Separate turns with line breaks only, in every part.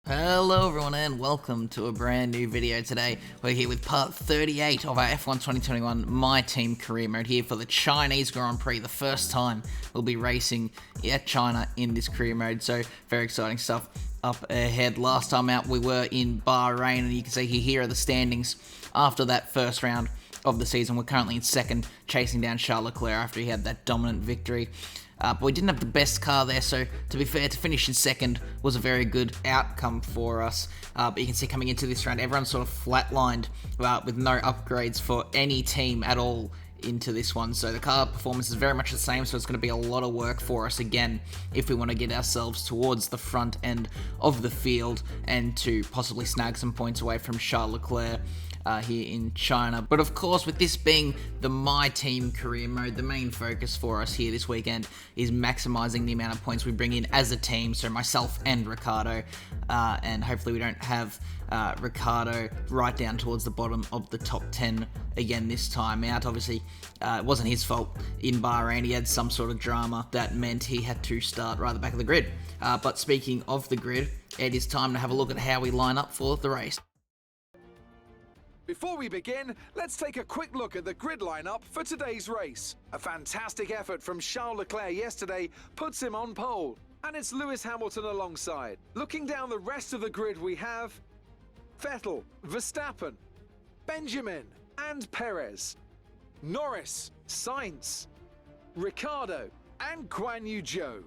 Hello everyone and welcome to a brand new video today. We're here with part 38 of our F1 2021 MyTeam career mode here for the Chinese Grand Prix. The first time we'll be racing at China in this career mode, so very exciting stuff up ahead. Last time out we were in Bahrain, and you can see here are the standings after that first round of the season. We're currently in second, chasing down Charles Leclerc after he had that dominant victory. But we didn't have the best car there, so to be fair, to finish in second was a very good outcome for us. But you can see coming into this round, everyone's sort of flatlined with no upgrades for any team at all into this one. So the car performance is very much the same, so it's going to be a lot of work for us again if we want to get ourselves towards the front end of the field and to possibly snag some points away from Charles Leclerc here in China. But of course, with this being the MyTeam career mode, the main focus for us here this weekend is maximizing the amount of points we bring in as a team, so myself and Ricardo, and hopefully we don't have Ricardo right down towards the bottom of the top 10 again this time out. Obviously, it wasn't his fault in Bahrain. He had some sort of drama that meant he had to start right at the back of the grid. But speaking of the grid, it is time to have a look at how we line up for the race.
Before we begin, let's take a quick look at the grid lineup for today's race. A fantastic effort from Charles Leclerc yesterday puts him on pole, and it's Lewis Hamilton alongside. Looking down the rest of the grid, we have Vettel, Verstappen, Benjamin and Perez, Norris, Sainz, Ricciardo and Guan Yu Zhou,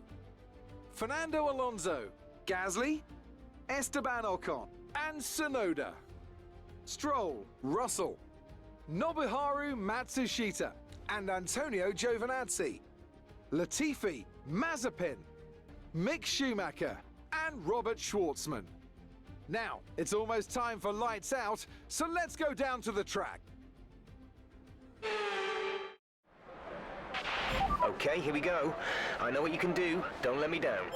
Fernando Alonso, Gasly, Esteban Ocon and Tsunoda, Stroll, Russell, Nobuharu Matsushita and Antonio Giovinazzi, Latifi, Mazepin, Mick Schumacher and Robert Schwartzman. Now, it's almost time for lights out, so let's go down to the track.
Okay, here we go. I know what you can do. Don't let me down.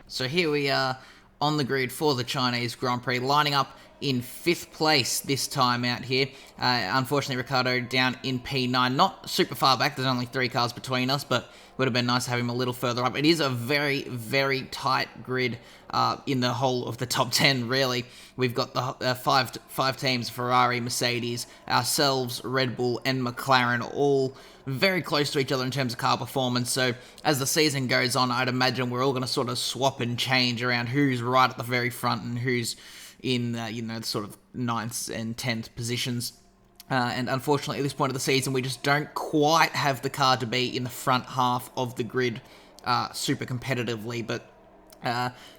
So here we are on the grid for the Chinese Grand Prix, lining up in 5th place this time out here. Unfortunately, Ricciardo down in P9, not super far back. There's only 3 cars between us, but would have been nice to have him a little further up. It is a very, very tight grid in the whole of the top 10, really. We've got the five teams, Ferrari, Mercedes, ourselves, Red Bull, and McLaren, all very close to each other in terms of car performance. So as the season goes on, I'd imagine we're all going to sort of swap and change around who's right at the very front and who's in, sort of 9th and 10th positions. And unfortunately, at this point of the season, we just don't quite have the car to be in the front half of the grid super competitively. But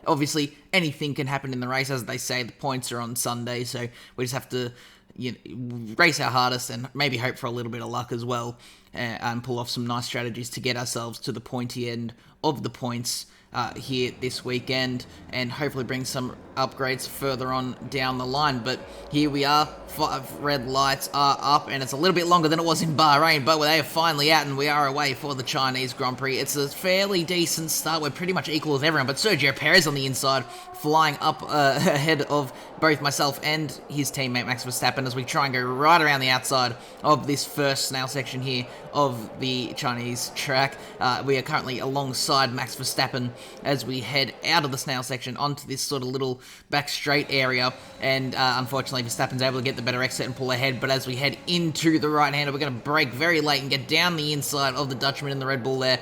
obviously, anything can happen in the race. As they say, the points are on Sunday, so we just have to race our hardest and maybe hope for a little bit of luck as well, and pull off some nice strategies to get ourselves to the pointy end of the points here this weekend, and hopefully bring some upgrades further on down the line. But here we are, 5 red lights are up, and it's a little bit longer than it was in Bahrain, but they are finally out and we are away for the Chinese Grand Prix. It's a fairly decent start. We're pretty much equal with everyone, but Sergio Perez on the inside, flying up ahead of both myself and his teammate Max Verstappen as we try and go right around the outside of this first snail section here of the Chinese track. We are currently alongside Max Verstappen as we head out of the snail section onto this sort of little back straight area, and unfortunately Verstappen's able to get the better exit and pull ahead. But as we head into the right-hander, we're going to brake very late and get down the inside of the Dutchman in the Red Bull there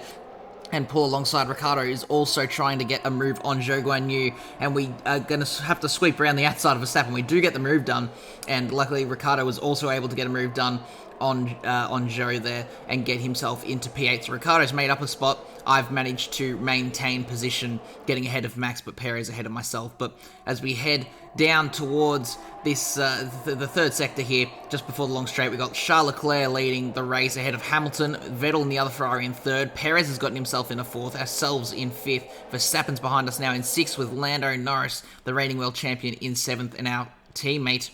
and pull alongside Ricciardo, who's also trying to get a move on Zhou Guan Yu, and we are going to have to sweep around the outside of Verstappen. We do get the move done, and luckily Ricciardo was also able to get a move done on Zhou there and get himself into P8. So Ricciardo's made up a spot. I've managed to maintain position, getting ahead of Max, but Perez ahead of myself. But as we head down towards this the third sector here, just before the long straight, we've got Charles Leclerc leading the race ahead of Hamilton, Vettel and the other Ferrari in 3rd. Perez has gotten himself in a 4th, ourselves in 5th. Verstappen's behind us now in 6th, with Lando Norris, the reigning world champion, in 7th, and our teammate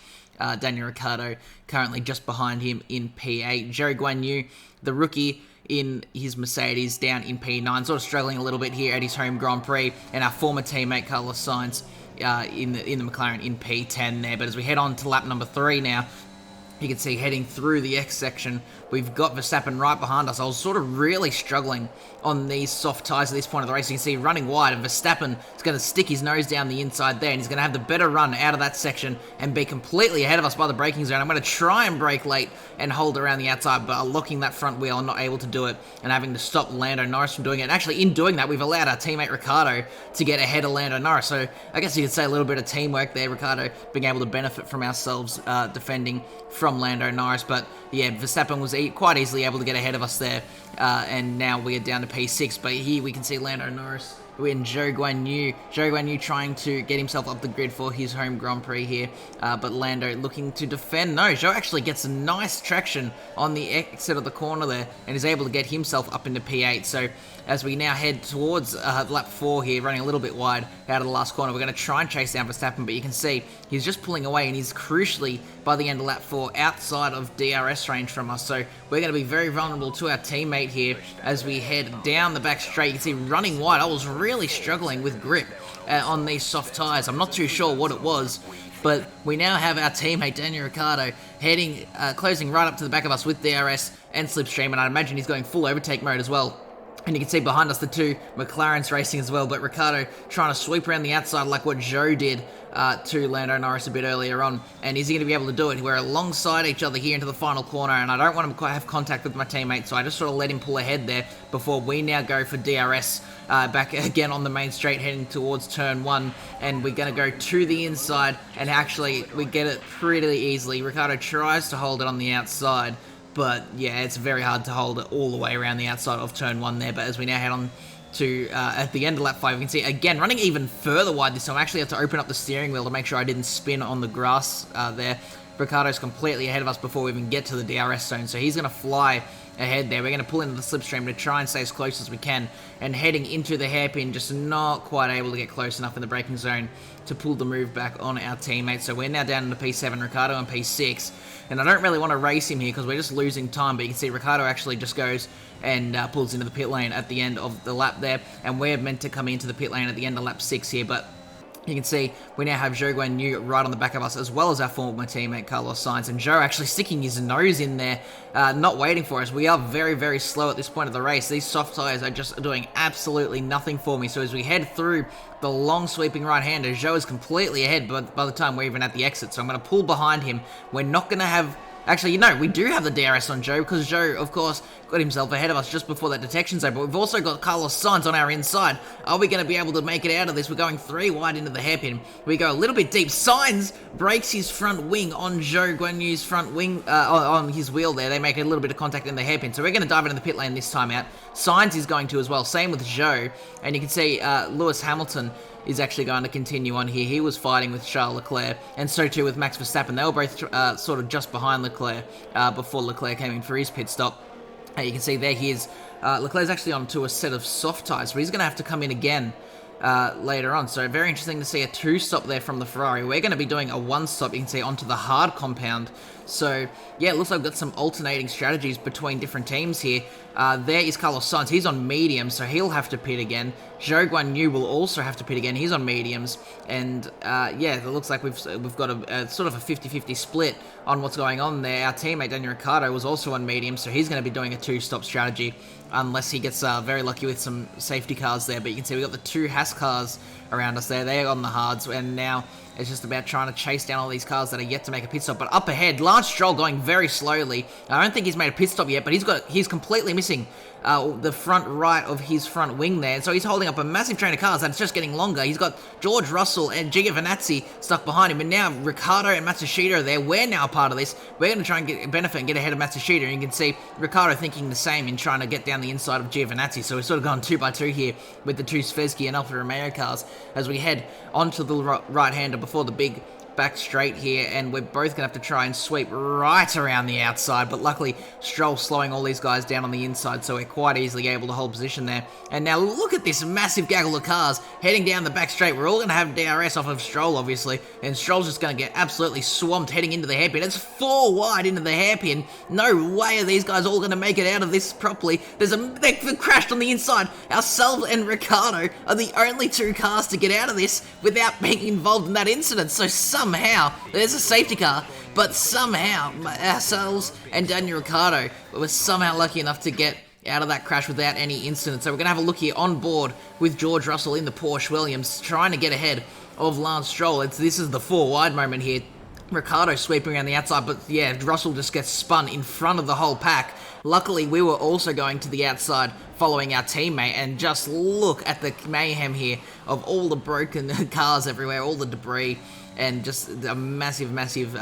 Daniel Ricciardo currently just behind him in P8. Zhou Guan Yu, the rookie, in his Mercedes down in P9, sort of struggling a little bit here at his home Grand Prix, and our former teammate Carlos Sainz in the McLaren in P10 there. But as we head on to lap number 3 now, you can see heading through the X section, we've got Verstappen right behind us. I was sort of really struggling on these soft tyres at this point of the race. You can see running wide, and Verstappen is going to stick his nose down the inside there, and he's going to have the better run out of that section and be completely ahead of us by the braking zone. I'm going to try and brake late and hold around the outside, but locking that front wheel, I'm not able to do it, and having to stop Lando Norris from doing it. And actually, in doing that, we've allowed our teammate Ricciardo to get ahead of Lando Norris. So I guess you could say a little bit of teamwork there, Ricciardo being able to benefit from ourselves defending from Lando Norris. But yeah, Verstappen was quite easily able to get ahead of us there, and now we are down to P6. But here we can see Lando Norris and Zhou Guanyu trying to get himself up the grid for his home Grand Prix here, but Lando looking to defend. No, Zhou actually gets a nice traction on the exit of the corner there and is able to get himself up into P8. So as we now head towards lap 4 here, running a little bit wide out of the last corner, we're going to try and chase down Verstappen, but you can see he's just pulling away, and he's crucially, by the end of lap 4, outside of DRS range from us. So we're going to be very vulnerable to our teammate here as we head down the back straight. You can see running wide, I was really struggling with grip on these soft tyres. I'm not too sure what it was, but we now have our teammate Daniel Ricciardo heading, closing right up to the back of us with DRS and slipstream, and I imagine he's going full overtake mode as well. And you can see behind us the two McLarens racing as well, but Ricciardo trying to sweep around the outside like what Zhou did to Lando Norris a bit earlier on. And is he going to be able to do it? We're alongside each other here into the final corner, and I don't want him to have contact with my teammate, so I just sort of let him pull ahead there before we now go for DRS back again on the main straight heading towards turn 1. And we're going to go to the inside, and actually we get it pretty easily. Ricciardo tries to hold it on the outside, but yeah, it's very hard to hold it all the way around the outside of turn 1 there. But as we now head on to at the end of lap 5, you can see again running even further wide this time. I actually had to open up the steering wheel to make sure I didn't spin on the grass there. Ricciardo's completely ahead of us before we even get to the DRS zone, so he's going to fly ahead there. We're going to pull into the slipstream to try and stay as close as we can, and heading into the hairpin, just not quite able to get close enough in the braking zone to pull the move back on our teammate. So we're now down into P7, Ricciardo on P6, and I don't really want to race him here because we're just losing time, but you can see Ricciardo actually just goes and pulls into the pit lane at the end of the lap there, and we're meant to come into the pit lane at the end of lap 6 here, but you can see we now have Zhou Guanyu right on the back of us, as well as our former teammate Carlos Sainz, and Zhou actually sticking his nose in there, not waiting for us. We are very, very slow at this point of the race. These soft tyres are just doing absolutely nothing for me. So as we head through the long sweeping right-hander, Zhou is completely ahead by the time we're even at the exit, so I'm going to pull behind him. We're not going to have... Actually, you know, we do have the DRS on Zhou, because Zhou, of course, got himself ahead of us just before that detection zone, but we've also got Carlos Sainz on our inside. Are we going to be able to make it out of this? We're going 3 wide into the hairpin. We go a little bit deep. Sainz breaks his front wing on Zhou Guanyu's front wing, on his wheel there. They make a little bit of contact in the hairpin, so we're going to dive into the pit lane this time out. Sainz is going to as well, same with Zhou, and you can see Lewis Hamilton is actually going to continue on here. He was fighting with Charles Leclerc, and so too with Max Verstappen. They were both sort of just behind Leclerc before Leclerc came in for his pit stop. You can see there he is. Leclerc's actually onto a set of soft tyres, so he's going to have to come in again later on. So very interesting to see a 2-stop there from the Ferrari. We're going to be doing a 1-stop, you can see, onto the hard compound. So yeah, it looks like we've got some alternating strategies between different teams here. There is Carlos Sainz. He's on medium, so he'll have to pit again. Zhou Guanyu will also have to pit again. He's on mediums. And yeah, it looks like we've got a sort of a 50-50 split on what's going on there. Our teammate Daniel Ricciardo was also on medium, so he's going to be doing a 2-stop strategy unless he gets very lucky with some safety cars there. But you can see we've got the 2 Haas cars around us there. They're on the hards, and now it's just about trying to chase down all these cars that are yet to make a pit stop. But up ahead, Lance Stroll going very slowly. I don't think he's made a pit stop yet, but he's completely missing the front right of his front wing there. So he's holding up a massive train of cars and it's just getting longer. He's got George Russell and Giovinazzi stuck behind him, and now Ricciardo and Matsushita are there. We're now part of this. We're going to try and benefit and get ahead of Matsushita, and you can see Ricciardo thinking the same in trying to get down the inside of Giovinazzi. So we've sort of gone 2 by 2 here with the 2 Zvezky and Alfa Romeo cars as we head onto the right-hander before the big back straight here, and we're both going to have to try and sweep right around the outside, but luckily Stroll slowing all these guys down on the inside, so we're quite easily able to hold position there. And now look at this massive gaggle of cars heading down the back straight. We're all going to have DRS off of Stroll, obviously, and Stroll's just going to get absolutely swamped heading into the hairpin. It's 4 wide into the hairpin. No way are these guys all going to make it out of this properly. They've crashed on the inside. Ourselves and Ricciardo are the only 2 cars to get out of this without being involved in that incident, so somehow, there's a safety car, but somehow ourselves and Daniel Ricciardo were somehow lucky enough to get out of that crash without any incident. So we're going to have a look here on board with George Russell in the Porsche Williams, trying to get ahead of Lance Stroll. This is the 4 wide moment here. Ricciardo sweeping around the outside, but yeah, Russell just gets spun in front of the whole pack. Luckily, we were also going to the outside following our teammate, and just look at the mayhem here of all the broken cars everywhere, all the debris, and just a massive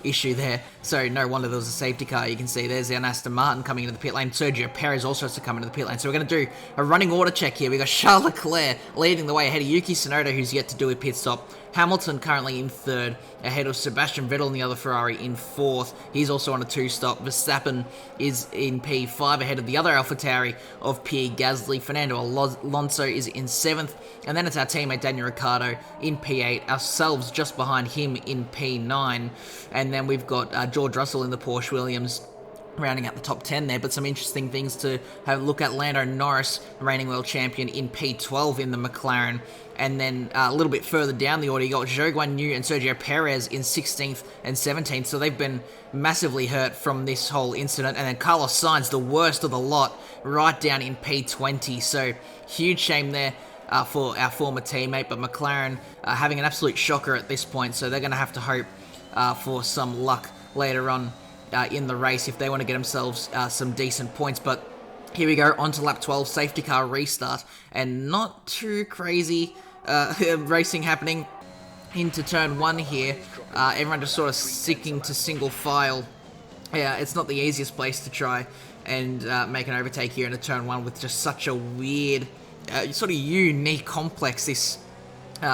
issue there. So no wonder there was a safety car. You can see there's an Aston Martin coming into the pit lane. Sergio Perez also has to come into the pit lane. So we're going to do a running order check here. We got Charles Leclerc leading the way ahead of Yuki Tsunoda, who's yet to do a pit stop. Hamilton currently in 3rd, ahead of Sebastian Vettel in the other Ferrari in 4th. He's also on a 2-stop. Verstappen is in P5, ahead of the other AlphaTauri of Pierre Gasly. Fernando Alonso is in 7th, and then it's our teammate Daniel Ricciardo in P8, ourselves just behind him in P9, and then we've got George Russell in the Porsche Williams rounding out the top 10 there. But some interesting things to have a look at: Lando Norris, reigning world champion, in P12 in the McLaren. And then a little bit further down the order, you got Zhou Guanyu and Sergio Perez in 16th and 17th. So they've been massively hurt from this whole incident. And then Carlos Sainz, the worst of the lot, right down in P20. So huge shame there for our former teammate. But McLaren having an absolute shocker at this point. So they're going to have to hope for some luck later on in the race if they want to get themselves some decent points. But here we go, on to lap 12, safety car restart, and not too crazy racing happening into turn 1 here. Everyone just sort of sticking to single file. Yeah, it's not the easiest place to try and make an overtake here into turn 1 with just such a weird, sort of unique complex, this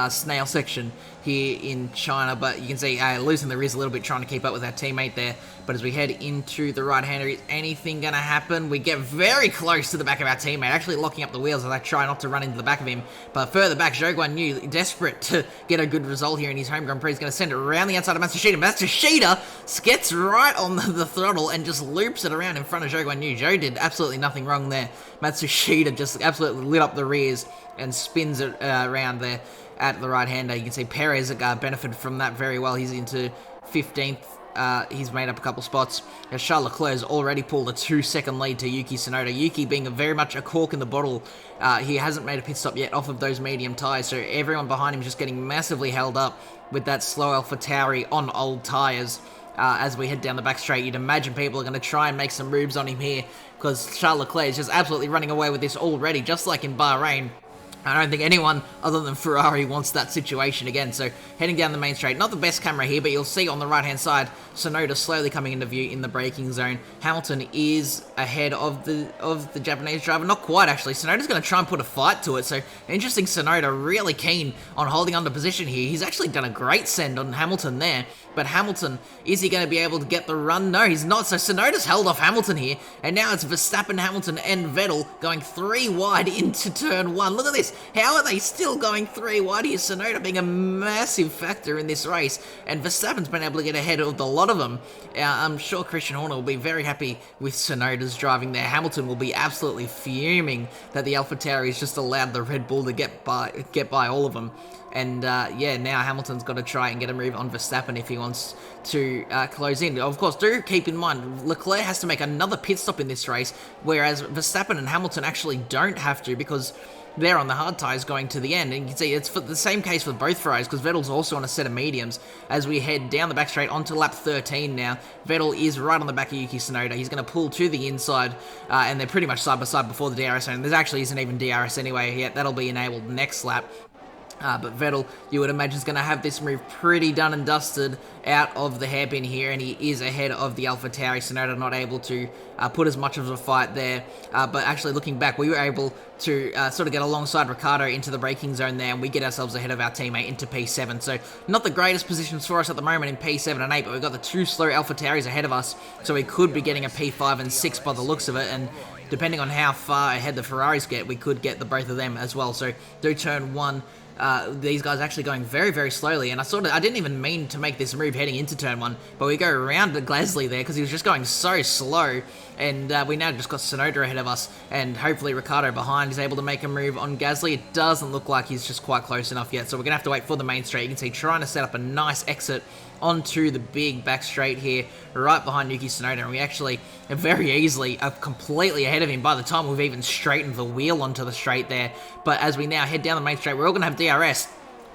snail section here in China. But you can see losing the Riz a little bit, trying to keep up with our teammate there. But as we head into the right-hander, is anything going to happen? We get very close to the back of our teammate, actually locking up the wheels as I try not to run into the back of him. But further back, Zhou Guanyu, desperate to get a good result here in his home Grand Prix, is going to send it around the outside of Matsushita. Matsushita gets right on the throttle and just loops it around in front of Zhou Guanyu. Zhou did absolutely nothing wrong there. Matsushita just absolutely lit up the rears and spins it around there at the right-hander. You can see Perez benefited from that very well. He's into 15th. He's made up a couple spots. Charles Leclerc has already pulled a 2-second lead to Yuki Tsunoda. Yuki being very much a cork in the bottle. He hasn't made a pit stop yet off of those medium tyres, so everyone behind him is just getting massively held up with that slow AlphaTauri on old tyres. As we head down the back straight, you'd imagine people are going to try and make some moves on him here, because Charles Leclerc is just absolutely running away with this already, just like in Bahrain. I don't think anyone other than Ferrari wants that situation again. So heading down the main straight, not the best camera here, but you'll see on the right-hand side, Tsunoda slowly coming into view in the braking zone. Hamilton is ahead of the Japanese driver. Not quite, actually. Tsunoda's going to try and put a fight to it. So interesting, Tsunoda really keen on holding on to position here. He's actually done a great send on Hamilton there. But Hamilton, is he going to be able to get the run? No, he's not. So Tsunoda's held off Hamilton here. And now it's Verstappen, Hamilton, and Vettel going 3 wide into turn 1. Look at this. How are they still going 3 wide here? Tsunoda being a massive factor in this race. And Verstappen's been able to get ahead of a lot of them. I'm sure Christian Horner will be very happy with Tsunoda's driving there. Hamilton will be absolutely fuming that the AlphaTauri has just allowed the Red Bull to get by all of them. And yeah, now Hamilton's got to try and get a move on Verstappen if he wants to close in. Of course, do keep in mind, Leclerc has to make another pit stop in this race, whereas Verstappen and Hamilton actually don't have to, because they're on the hard tyres going to the end. And you can see it's for the same case for both Ferraris, because Vettel's also on a set of mediums. As we head down the back straight onto lap 13 now, Vettel is right on the back of Yuki Tsunoda. He's going to pull to the inside, and they're pretty much side by side before the DRS zone. There actually isn't even DRS anyway yet. That'll be enabled next lap. But Vettel, you would imagine, is going to have this move pretty done and dusted out of the hairpin here, and he is ahead of the AlphaTauri. Tsunoda not able to put as much of a fight there, but actually looking back, we were able to sort of get alongside Ricciardo into the braking zone there, and we get ourselves ahead of our teammate into P7. So not the greatest positions for us at the moment in P7 and 8, but we've got the 2 slow AlphaTauris ahead of us, so we could be getting a P5 and 6 by the looks of it, and depending on how far ahead the Ferraris get, we could get the both of them as well. So do turn 1 these guys actually going very, very slowly, and I didn't even mean to make this move heading into turn 1, but we go around the Gasly there because he was just going so slow, and we now just got Tsunoda ahead of us, and hopefully Ricciardo behind is able to make a move on Gasly. It doesn't look like he's just quite close enough yet, so we're going to have to wait for the main straight. You can see trying to set up a nice exit onto the big back straight here, right behind Yuki Tsunoda, and we actually very easily are completely ahead of him by the time we've even straightened the wheel onto the straight there. But as we now head down the main straight, we're all going to have DRS,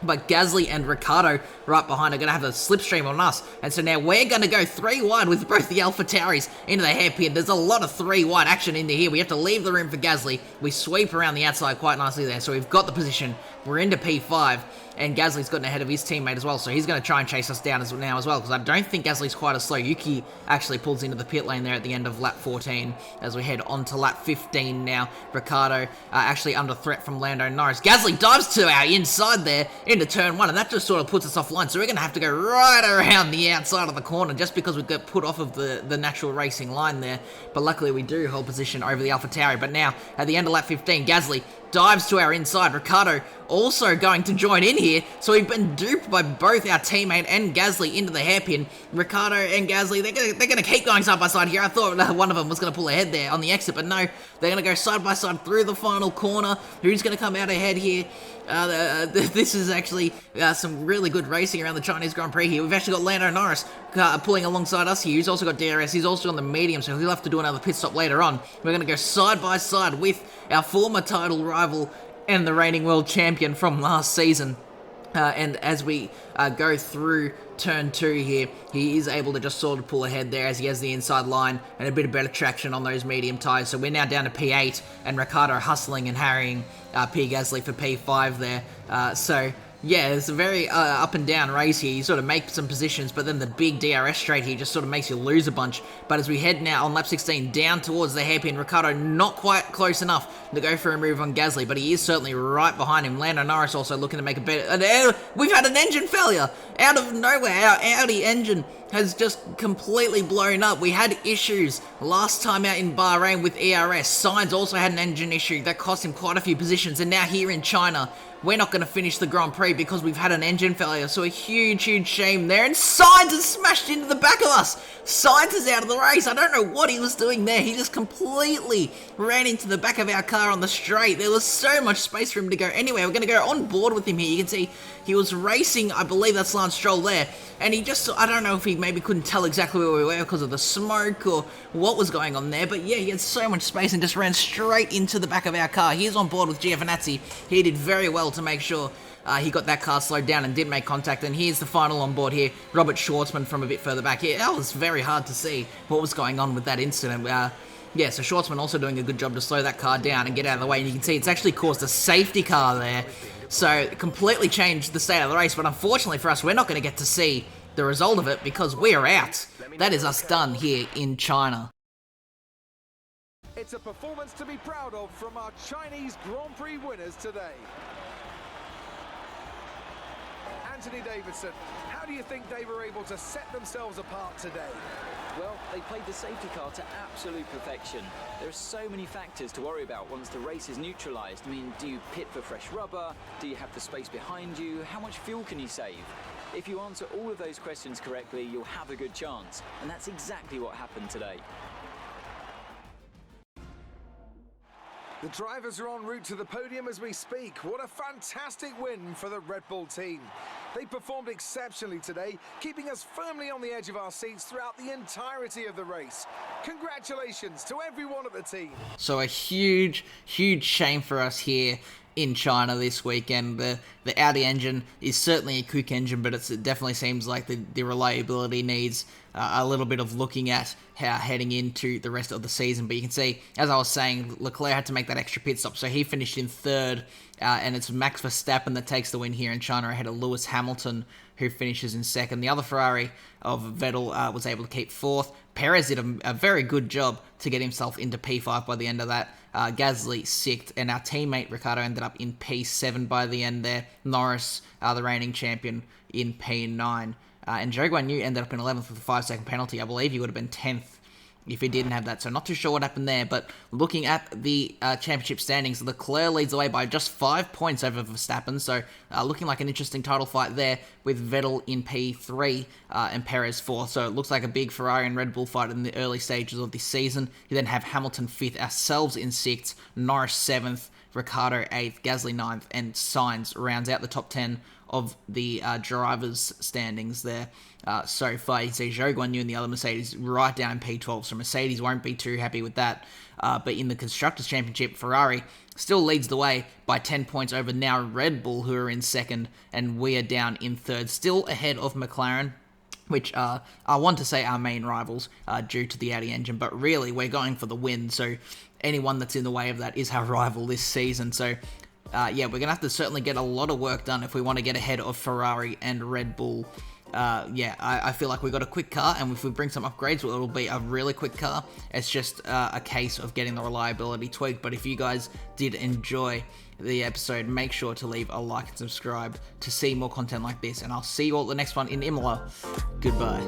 but Gasly and Ricciardo right behind are going to have a slipstream on us, and so now we're going to go 3 wide with both the AlphaTauris into the hairpin. There's a lot of 3 wide action into here. We have to leave the room for Gasly. We sweep around the outside quite nicely there, so we've got the position. We're into P5, and Gasly's gotten ahead of his teammate as well, so he's going to try and chase us down now as well, because I don't think Gasly's quite as slow. Yuki actually pulls into the pit lane there at the end of lap 14 as we head on to lap 15 now. Ricciardo actually under threat from Lando Norris. Gasly dives to our inside there into turn 1, and that just sort of puts us offline, so we're going to have to go right around the outside of the corner just because we got put off of the natural racing line there, but luckily we do hold position over the AlphaTauri. But now, at the end of lap 15, Gasly dives to our inside. Ricciardo also going to join in here, so we've been duped by both our teammate and Gasly into the hairpin. Ricciardo and Gasly, they're gonna keep going side by side here. I thought one of them was gonna pull ahead there on the exit, but no, they're gonna go side by side through the final corner. Who's gonna come out ahead here? This is actually some really good racing around the Chinese Grand Prix here. We've actually got Lando Norris pulling alongside us here. He's also got DRS. He's also on the medium, so he'll have to do another pit stop later on. We're going to go side by side with our former title rival and the reigning world champion from last season. And as we go through turn 2 here, he is able to just sort of pull ahead there as he has the inside line and a bit of better traction on those medium tyres. So we're now down to P8, and Ricciardo hustling and harrying P. Gasly for P5 there. So yeah, it's a very up and down race here. You sort of make some positions, but then the big DRS straight here just sort of makes you lose a bunch. But as we head now on lap 16 down towards the hairpin, Ricciardo not quite close enough to go for a move on Gasly, but he is certainly right behind him. Lando Norris also looking to make a better... we've had an engine failure out of nowhere. Our Audi engine has just completely blown up. We had issues last time out in Bahrain with ERS. Sainz also had an engine issue that cost him quite a few positions, and now here in China, we're not going to finish the Grand Prix because we've had an engine failure. So a huge, huge shame there. And Sainz has smashed into the back of us. Sainz is out of the race. I don't know what he was doing there. He just completely ran into the back of our car on the straight. There was so much space for him to go. Anyway, we're going to go on board with him here. You can see he was racing, I believe that's Lance Stroll there. And he just, I don't know if he maybe couldn't tell exactly where we were because of the smoke or what was going on there. But yeah, he had so much space and just ran straight into the back of our car. He's on board with Giovinazzi. He did very well to make sure he got that car slowed down and didn't make contact. And here's the final on board here, Robert Schwartzman from a bit further back here. That was very hard to see what was going on with that incident. Yeah, so Schwartzman also doing a good job to slow that car down and get out of the way. And you can see it's actually caused a safety car there. So completely changed the state of the race. But unfortunately for us, we're not going to get to see the result of it because we're out. That is us done here in China.
It's a performance to be proud of from our Chinese Grand Prix winners today. Anthony Davidson, how do you think they were able to set themselves apart today?
Well, they played the safety car to absolute perfection. There are so many factors to worry about once the race is neutralised. I mean, do you pit for fresh rubber? Do you have the space behind you? How much fuel can you save? If you answer all of those questions correctly, you'll have a good chance. And that's exactly what happened today.
The drivers are en route to the podium as we speak. What a fantastic win for the Red Bull team. They performed exceptionally today, keeping us firmly on the edge of our seats throughout the entirety of the race. Congratulations to everyone at the team.
So a huge, huge shame for us here in China this weekend. The Audi engine is certainly a quick engine, but it definitely seems like the reliability needs a little bit of looking at how heading into the rest of the season. But you can see, as I was saying, Leclerc had to make that extra pit stop, so he finished in third, and it's Max Verstappen that takes the win here in China ahead of Lewis Hamilton, who finishes in second. The other Ferrari of Vettel was able to keep fourth. Perez did a very good job to get himself into P5 by the end of that. Gasly sixth, and our teammate Ricciardo ended up in P7 by the end there. Norris, the reigning champion, in P9. And Zhou Guanyu ended up in 11th with a 5-second penalty. I believe he would have been 10th if he didn't have that. So not too sure what happened there, but looking at the championship standings, Leclerc leads the way by just 5 points over Verstappen, so looking like an interesting title fight there, with Vettel in P3 and Perez 4th. So it looks like a big Ferrari and Red Bull fight in the early stages of this season. You then have Hamilton 5th, ourselves in 6th, Norris 7th, Ricciardo 8th, Gasly 9th, and Sainz rounds out the top 10 of the drivers' standings there so far. You see Zhou Guanyu and the other Mercedes right down in P12, so Mercedes won't be too happy with that. But in the Constructors' Championship, Ferrari still leads the way by 10 points over now Red Bull, who are in 2nd, and we are down in 3rd, still ahead of McLaren, which I want to say our main rivals due to the Audi engine, but really we're going for the win, so anyone that's in the way of that is our rival this season. So yeah, we're going to have to certainly get a lot of work done if we want to get ahead of Ferrari and Red Bull. Yeah, I feel like we've got a quick car, and if we bring some upgrades, well, it'll be a really quick car. It's just a case of getting the reliability tweaked. But if you guys did enjoy the episode, make sure to leave a like and subscribe to see more content like this, and I'll see you all at the next one in Imola. Goodbye.